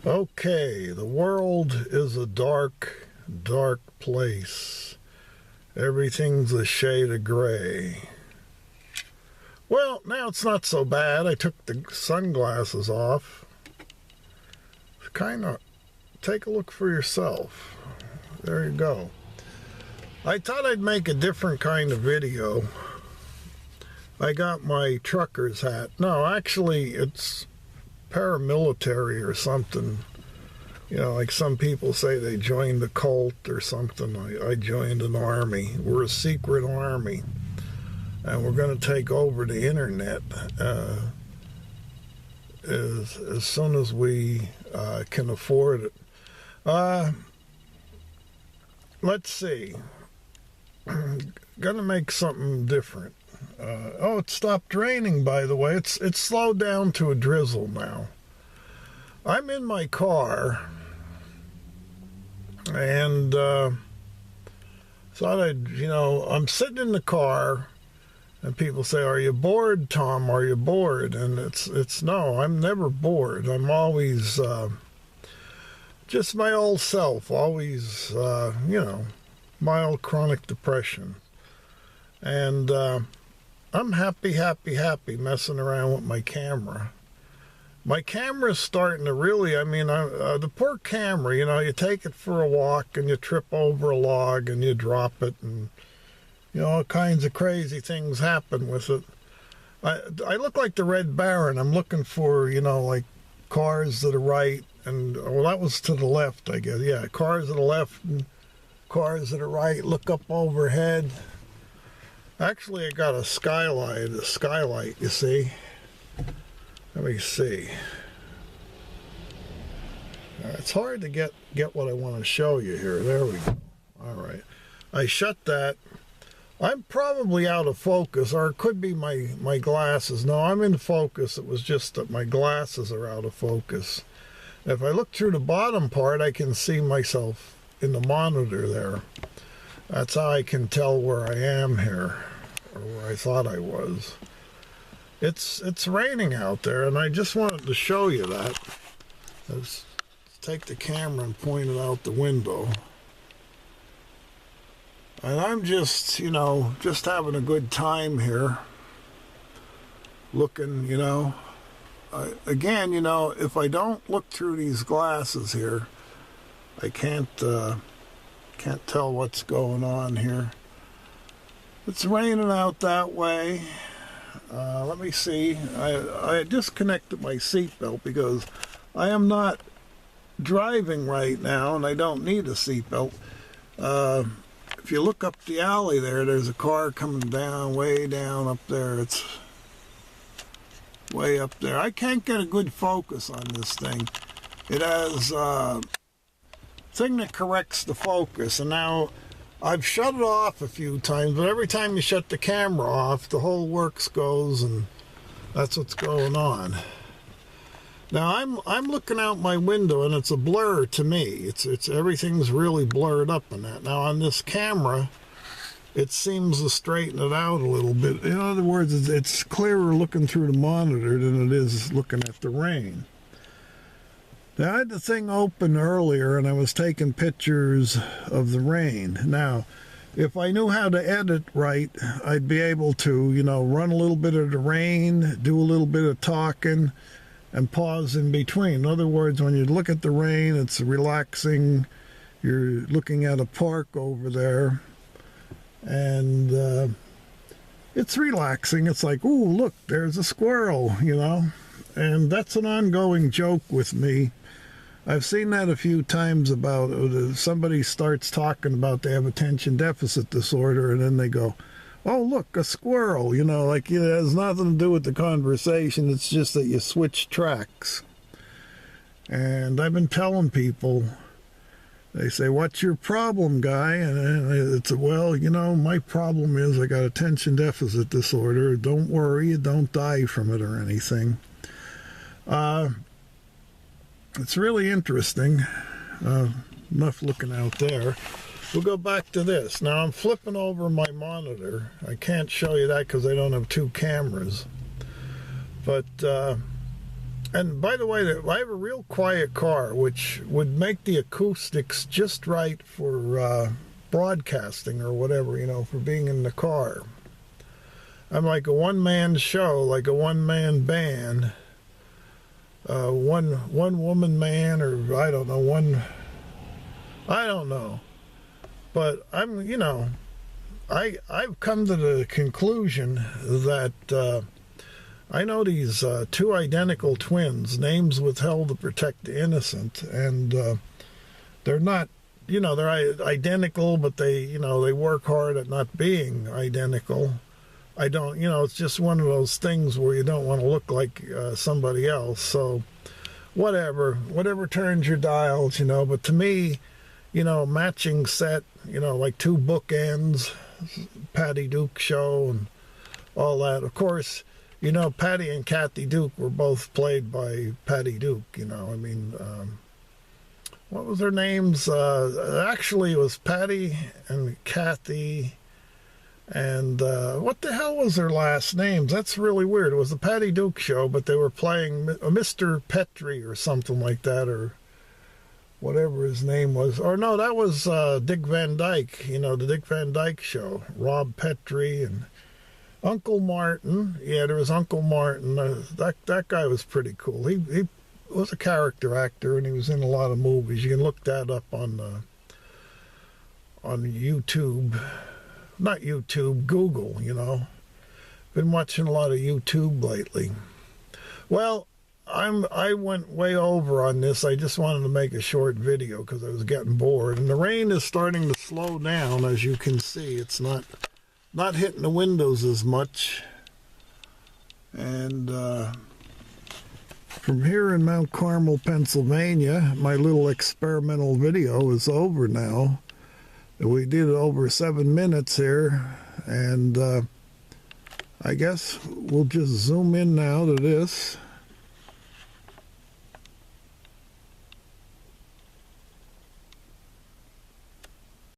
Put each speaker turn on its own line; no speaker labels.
Okay, the world is a dark, dark place. Everything's a shade of gray. Well, now it's not so bad. I took the sunglasses off. Kind of take a look for yourself. There you go. I thought I'd make a different kind of video. I got my trucker's hat. No, actually, it's paramilitary or something. You know, like some people say they joined the cult or something. I joined an army. We're a secret army. And we're going to take over the internet as soon as we can afford it. Let's see. Gonna make something different. Oh, it stopped raining, by the way. It's slowed down to a drizzle now. I'm in my car, and thought I'm sitting in the car, and people say, "Are you bored, Tom? Are you bored?" And it's no, I'm never bored. I'm always just my old self, always, mild chronic depression. And I'm happy messing around with my camera. My camera's starting to really, the poor camera, you take it for a walk and you trip over a log and you drop it and, all kinds of crazy things happen with it. I look like the Red Baron. I'm looking for, like cars to the right and, well, that was to the left, I guess. Yeah, cars to the left and cars to the right. Look up overhead. Actually, I got a skylight, you see. Let me see. It's hard to get what I want to show you here. There we go. All right. I shut that. I'm probably out of focus, or it could be my glasses. No, I'm in focus. It was just that my glasses are out of focus. If I look through the bottom part, I can see myself in the monitor there. That's how I can tell where I am here, or where I thought I was. It's raining out there, and I just wanted to show you that. Let's take the camera and point it out the window. And I'm just having a good time here. Looking, again, if I don't look through these glasses here, I can't tell what's going on here. It's raining out that way. Let me see. I disconnected my seatbelt because I am not driving right now and I don't need a seatbelt. If you look up the alley there's a car coming down, way down up there. It's way up there. I can't get a good focus on this thing. It has a thing that corrects the focus, and now I've shut it off a few times, but every time you shut the camera off, the whole works goes, and that's what's going on. Now I'm looking out my window, and it's a blur to me. It's everything's really blurred up in that. Now on this camera, it seems to straighten it out a little bit. In other words, it's clearer looking through the monitor than it is looking at the rain. Now, I had the thing open earlier, and I was taking pictures of the rain. Now, if I knew how to edit right, I'd be able to, run a little bit of the rain, do a little bit of talking, and pause in between. In other words, when you look at the rain, it's relaxing. You're looking at a park over there, and it's relaxing. It's like, ooh, look, there's a squirrel, And that's an ongoing joke with me. I've seen that a few times about somebody starts talking about they have attention deficit disorder, and then they go, oh, look, a squirrel, it has nothing to do with the conversation. It's just that you switch tracks. And I've been telling people, they say, what's your problem, guy? And it's, well, my problem is I got attention deficit disorder. Don't worry, you don't die from it or anything. It's really interesting. Enough looking out there. We'll go back to this. Now I'm flipping over my monitor. I can't show you that because I don't have two cameras. But And by the way, I have a real quiet car, which would make the acoustics just right for broadcasting or whatever, for being in the car. I'm like a one-man show, like a one-man band, one-woman man, or I don't know. But I've come to the conclusion that I know these two identical twins, names withheld to protect the innocent, and they're not, they're identical, but they work hard at not being identical. I don't, it's just one of those things where you don't want to look like somebody else. So whatever turns your dials, but to me, matching set, like two bookends, Patty Duke show and all that. Of course, Patty and Kathy Duke were both played by Patty Duke, what was their names? Actually, it was Patty and Kathy, and what the hell was their last names? That's really weird. It was the Patty Duke show, but they were playing Mr. Petrie or something like that, or whatever his name was. Or no, that was Dick Van Dyke, the Dick Van Dyke show. Rob Petrie and Uncle Martin. Yeah, there was Uncle Martin. That guy was pretty cool. He was a character actor, and he was in a lot of movies. You can look that up on YouTube. Not YouTube, Google, Been watching a lot of YouTube lately. Well, I went way over on this. I just wanted to make a short video because I was getting bored. And the rain is starting to slow down, as you can see. It's not hitting the windows as much. And from here in Mount Carmel, Pennsylvania, my little experimental video is over now. We did over 7 minutes here, and I guess we'll just zoom in now to this.